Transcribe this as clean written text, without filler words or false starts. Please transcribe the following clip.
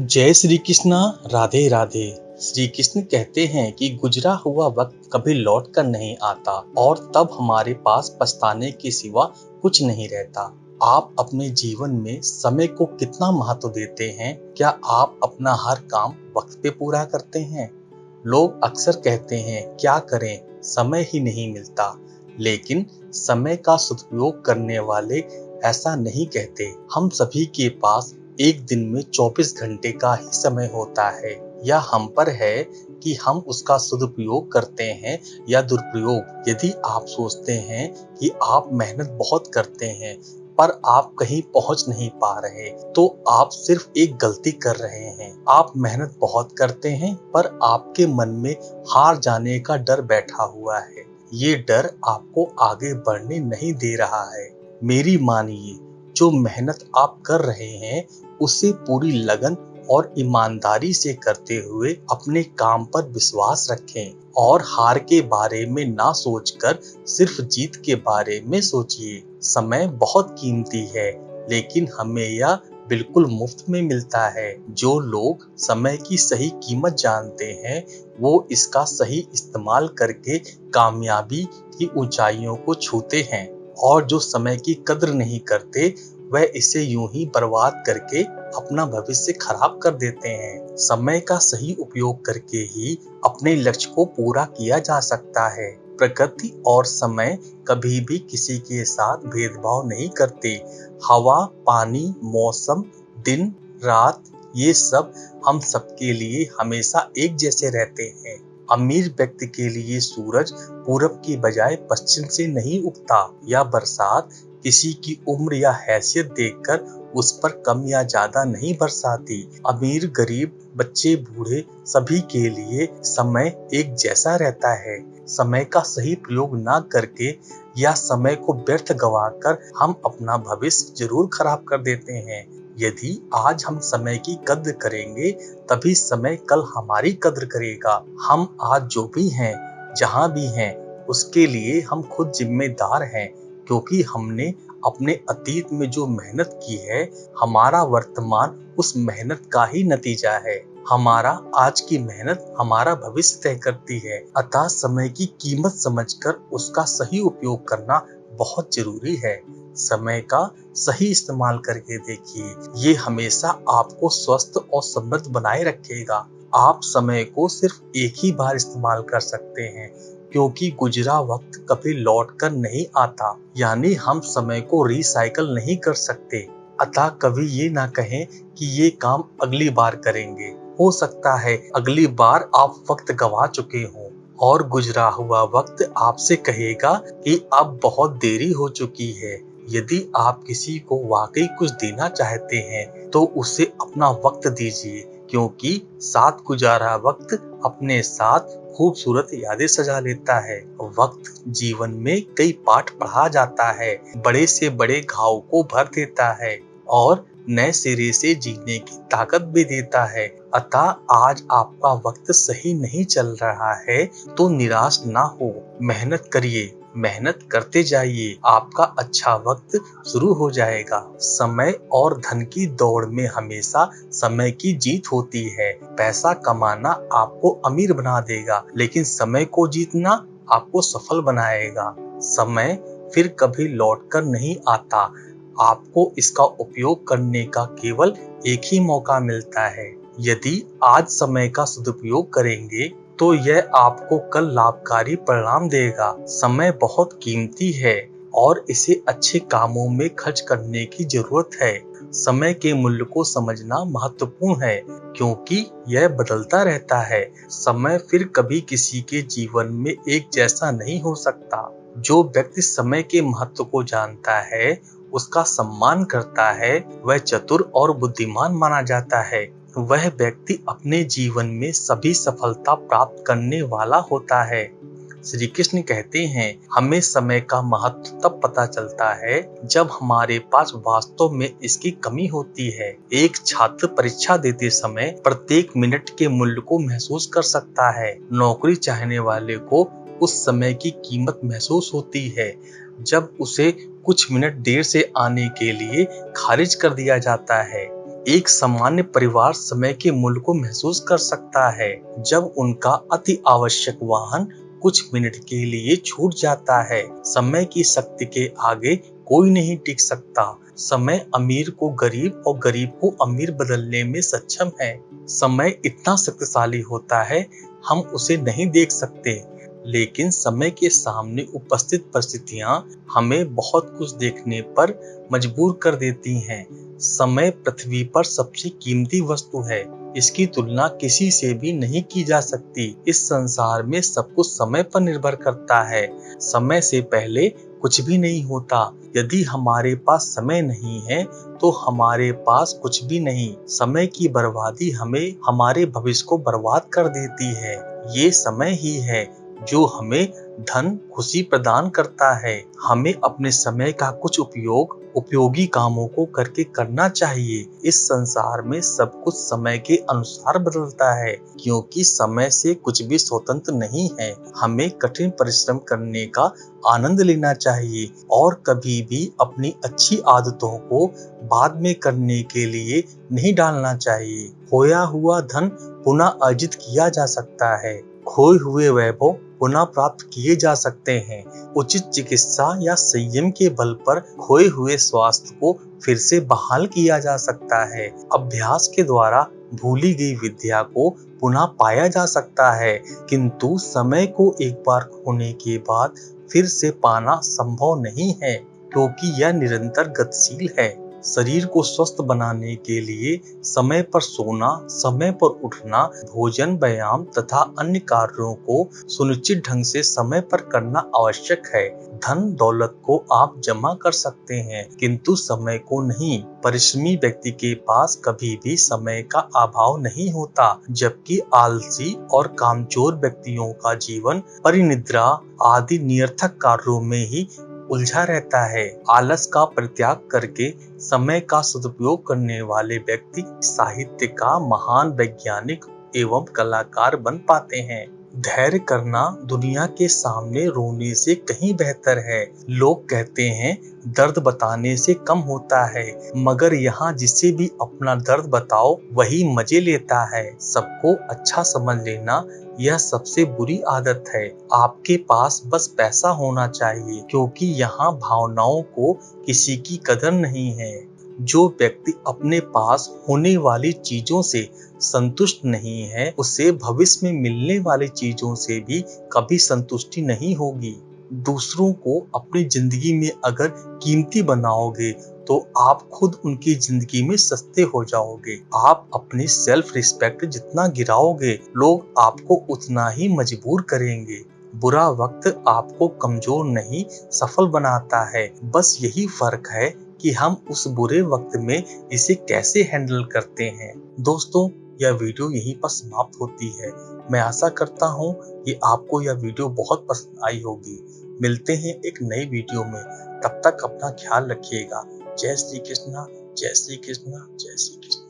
जय श्री कृष्णा। राधे राधे। श्री कृष्ण कहते हैं कि गुजरा हुआ वक्त कभी लौट कर नहीं आता और तब हमारे पास पछताने के सिवा कुछ नहीं रहता। आप अपने जीवन में समय को कितना महत्व देते हैं? क्या आप अपना हर काम वक्त पे पूरा करते हैं? लोग अक्सर कहते हैं क्या करें, समय ही नहीं मिलता। लेकिन समय का सदुपयोग करने वाले ऐसा नहीं कहते। हम सभी के पास एक दिन में 24 घंटे का ही समय होता है। यह हम पर है कि हम उसका सदुपयोग करते हैं या दुरुपयोग। यदि आप सोचते हैं कि आप मेहनत बहुत करते हैं पर आप कहीं पहुंच नहीं पा रहे, तो आप सिर्फ एक गलती कर रहे हैं। आप मेहनत बहुत करते हैं पर आपके मन में हार जाने का डर बैठा हुआ है। ये डर आपको आगे बढ़ने नहीं दे रहा है। मेरी मानिए, जो मेहनत आप कर रहे हैं उसे पूरी लगन और ईमानदारी से करते हुए अपने काम पर विश्वास रखें और हार के बारे में ना सोचकर सिर्फ जीत के बारे में सोचिए। समय बहुत कीमती है, लेकिन हमें यह बिल्कुल मुफ्त में मिलता है। जो लोग समय की सही कीमत जानते हैं वो इसका सही इस्तेमाल करके कामयाबी की ऊंचाइयों को छूते हैं, और जो समय की कद्र नहीं करते वह इसे यूं ही बर्बाद करके अपना भविष्य खराब कर देते हैं। समय का सही उपयोग करके ही अपने लक्ष्य को पूरा किया जा सकता है। प्रकृति और समय कभी भी किसी के साथ भेदभाव नहीं करते। हवा, पानी, मौसम, दिन, रात, ये सब हम सबके लिए हमेशा एक जैसे रहते हैं। अमीर व्यक्ति के लिए सूरज पूरब की बजाय पश्चिम से नहीं उगता, या बरसात किसी की उम्र या हैसियत देखकर उस पर कम या ज्यादा नहीं बरसाती। अमीर, गरीब, बच्चे, बूढ़े, सभी के लिए समय एक जैसा रहता है। समय का सही प्रयोग ना करके या समय को व्यर्थ गवाकर हम अपना भविष्य जरूर खराब कर देते हैं। यदि आज हम समय की कद्र करेंगे तभी समय कल हमारी कद्र करेगा। हम आज जो भी हैं, जहाँ भी हैं, उसके लिए हम खुद जिम्मेदार हैं, क्योंकि हमने अपने अतीत में जो मेहनत की है, हमारा वर्तमान उस मेहनत का ही नतीजा है। हमारा आज की मेहनत हमारा भविष्य तय करती है। अतः समय की कीमत समझकर उसका सही उपयोग करना बहुत जरूरी है। समय का सही इस्तेमाल करके देखिए, ये हमेशा आपको स्वस्थ और समृद्ध बनाए रखेगा। आप समय को सिर्फ एक ही बार इस्तेमाल कर सकते हैं, क्योंकि गुजरा वक्त कभी लौट कर नहीं आता। यानी हम समय को रिसाइकल नहीं कर सकते। अतः कभी ये ना कहें कि ये काम अगली बार करेंगे। हो सकता है अगली बार आप वक्त गवा चुके हों और गुजरा हुआ वक्त आपसे कहेगा कि अब बहुत देरी हो चुकी है। यदि आप किसी को वाकई कुछ देना चाहते हैं तो उसे अपना वक्त दीजिए, क्योंकि साथ गुजारा वक्त अपने साथ खूबसूरत यादें सजा लेता है। वक्त जीवन में कई पाठ पढ़ा जाता है, बड़े से बड़े घाव को भर देता है और नए सिरे से जीने की ताकत भी देता है। अतः आज आपका वक्त सही नहीं चल रहा है तो निराश ना हो, मेहनत करिए, मेहनत करते जाइए, आपका अच्छा वक्त शुरू हो जाएगा। समय और धन की दौड़ में हमेशा समय की जीत होती है। पैसा कमाना आपको अमीर बना देगा, लेकिन समय को जीतना आपको सफल बनाएगा। समय फिर कभी लौट कर नहीं आता। आपको इसका उपयोग करने का केवल एक ही मौका मिलता है। यदि आज समय का सदुपयोग करेंगे तो यह आपको कल लाभकारी परिणाम देगा। समय बहुत कीमती है और इसे अच्छे कामों में खर्च करने की जरूरत है। समय के मूल्य को समझना महत्वपूर्ण है, क्योंकि यह बदलता रहता है। समय फिर कभी किसी के जीवन में एक जैसा नहीं हो सकता। जो व्यक्ति समय के महत्व को जानता है, उसका सम्मान करता है, वह चतुर और बुद्धिमान माना जाता है। वह व्यक्ति अपने जीवन में सभी सफलता प्राप्त करने वाला होता है। श्री कृष्ण कहते हैं, हमें समय का महत्व तब पता चलता है जब हमारे पास वास्तव में इसकी कमी होती है। एक छात्र परीक्षा देते समय प्रत्येक मिनट के मूल्य को महसूस कर सकता है। नौकरी चाहने वाले को उस समय की कीमत महसूस होती है जब उसे कुछ मिनट देर से आने के लिए खारिज कर दिया जाता है। एक सामान्य परिवार समय के मूल्य को महसूस कर सकता है जब उनका अति आवश्यक वाहन कुछ मिनट के लिए छूट जाता है। समय की शक्ति के आगे कोई नहीं टिक सकता। समय अमीर को गरीब और गरीब को अमीर बदलने में सक्षम है। समय इतना शक्तिशाली होता है हम उसे नहीं देख सकते, लेकिन समय के सामने उपस्थित परिस्थितियां हमें बहुत कुछ देखने पर मजबूर कर देती हैं। समय पृथ्वी पर सबसे कीमती वस्तु है। इसकी तुलना किसी से भी नहीं की जा सकती। इस संसार में सब कुछ समय पर निर्भर करता है। समय से पहले कुछ भी नहीं होता। यदि हमारे पास समय नहीं है तो हमारे पास कुछ भी नहीं। समय की बर्बादी हमें हमारे भविष्य को बर्बाद कर देती है। ये समय ही है जो हमें धन, खुशी प्रदान करता है। हमें अपने समय का कुछ उपयोग उपयोगी कामों को करके करना चाहिए। इस संसार में सब कुछ समय के अनुसार बदलता है, क्योंकि समय से कुछ भी स्वतंत्र नहीं है। हमें कठिन परिश्रम करने का आनंद लेना चाहिए और कभी भी अपनी अच्छी आदतों को बाद में करने के लिए नहीं डालना चाहिए। खोया हुआ धन पुनः अर्जित किया जा सकता है। खोए हुए वैभव पुनः प्राप्त किए जा सकते हैं। उचित चिकित्सा या संयम के बल पर खोए हुए स्वास्थ्य को फिर से बहाल किया जा सकता है। अभ्यास के द्वारा भूली गई विद्या को पुनः पाया जा सकता है, किंतु समय को एक बार खोने के बाद फिर से पाना संभव नहीं है, क्योंकि यह निरंतर गतिशील है। शरीर को स्वस्थ बनाने के लिए समय पर सोना, समय पर उठना, भोजन, व्यायाम तथा अन्य कार्यों को सुनिश्चित ढंग से समय पर करना आवश्यक है। धन दौलत को आप जमा कर सकते हैं, किंतु समय को नहीं। परिश्रमी व्यक्ति के पास कभी भी समय का अभाव नहीं होता, जबकि आलसी और कामचोर व्यक्तियों का जीवन परिनिद्रा आदि निरर्थक कार्यों में ही उलझा रहता है। आलस का परित्याग करके समय का सदुपयोग करने वाले व्यक्ति साहित्य का महान वैज्ञानिक एवं कलाकार बन पाते हैं। धैर्य करना दुनिया के सामने रोने से कहीं बेहतर है। लोग कहते हैं दर्द बताने से कम होता है, मगर यहाँ जिसे भी अपना दर्द बताओ वही मजे लेता है। सबको अच्छा समझ लेना यह सबसे बुरी आदत है। आपके पास बस पैसा होना चाहिए, क्योंकि यहाँ भावनाओं को किसी की कदर नहीं है। जो व्यक्ति अपने पास होने वाली चीजों से संतुष्ट नहीं है, उसे भविष्य में मिलने वाली चीजों से भी कभी संतुष्टि नहीं होगी। दूसरों को अपनी जिंदगी में अगर कीमती बनाओगे तो आप खुद उनकी जिंदगी में सस्ते हो जाओगे। आप अपनी सेल्फ रिस्पेक्ट जितना गिराओगे, लोग आपको उतना ही मजबूर करेंगे। बुरा वक्त आपको कमजोर नहीं, सफल बनाता है। बस यही फर्क है कि हम उस बुरे वक्त में इसे कैसे हैंडल करते हैं। दोस्तों, यह वीडियो यहीं पर समाप्त होती है। मैं आशा करता हूँ कि आपको यह वीडियो बहुत पसंद आई होगी। मिलते हैं एक नई वीडियो में। तब तक अपना ख्याल रखिएगा। जय श्री कृष्णा, जय श्री कृष्णा, जय श्री कृष्णा।